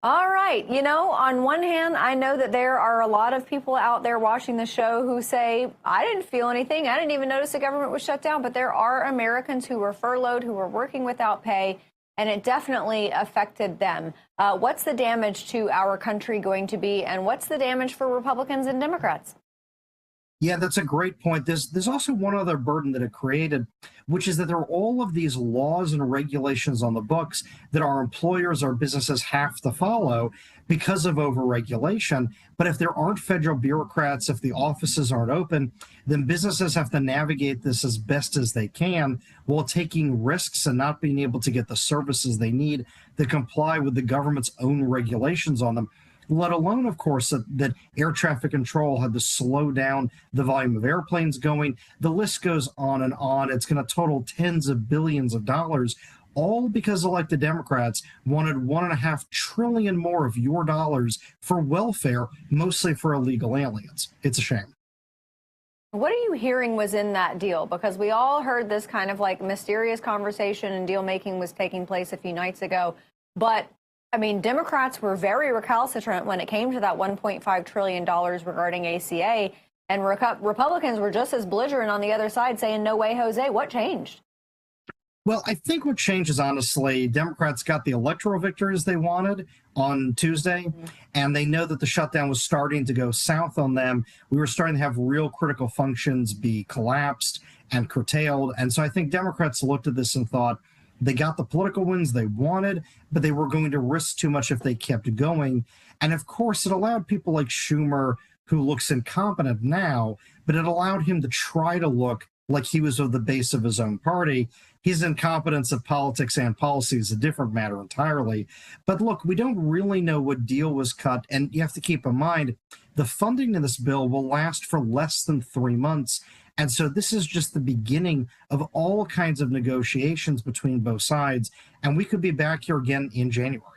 All right. On one hand, I know that there are a lot of people out there watching the show who say, I didn't feel anything. I didn't even notice the government was shut down. But there are Americans who were furloughed, who were working without pay, and it definitely affected them. What's the damage to our country going to be, and what's the damage for Republicans and Democrats? Yeah, that's a great point. There's also one other burden that it created, which is that there are all of these laws and regulations on the books that our employers, our businesses have to follow because of overregulation. But if there aren't federal bureaucrats, if the offices aren't open, then businesses have to navigate this as best as they can while taking risks and not being able to get the services they need to comply with the government's own regulations on them, let alone, of course, that air traffic control had to slow down the volume of airplanes going. The list goes on and on. It's going to total tens of billions of dollars, all because elected Democrats wanted $1.5 trillion more of your dollars for welfare, mostly for illegal aliens. It's a shame. What are you hearing was in that deal? Because we all heard this kind of like mysterious conversation and deal making was taking place a few nights ago. But I mean, Democrats were very recalcitrant when it came to that $1.5 trillion regarding ACA. And Republicans were just as belligerent on the other side saying, no way, Jose. What changed? Well, I think what changed is honestly, Democrats got the electoral victories they wanted on Tuesday, and they know that the shutdown was starting to go south on them. We were starting to have real critical functions be collapsed and curtailed. And so I think Democrats looked at this and thought they got the political wins they wanted, but they were going to risk too much if they kept going. And of course, it allowed people like Schumer, who looks incompetent now, but it allowed him to try to look like he was of the base of his own party. His incompetence of politics and policy is a different matter entirely. But look, we don't really know what deal was cut. And you have to keep in mind, the funding of this bill will last for less than 3 months. And so this is just the beginning of all kinds of negotiations between both sides. And we could be back here again in January.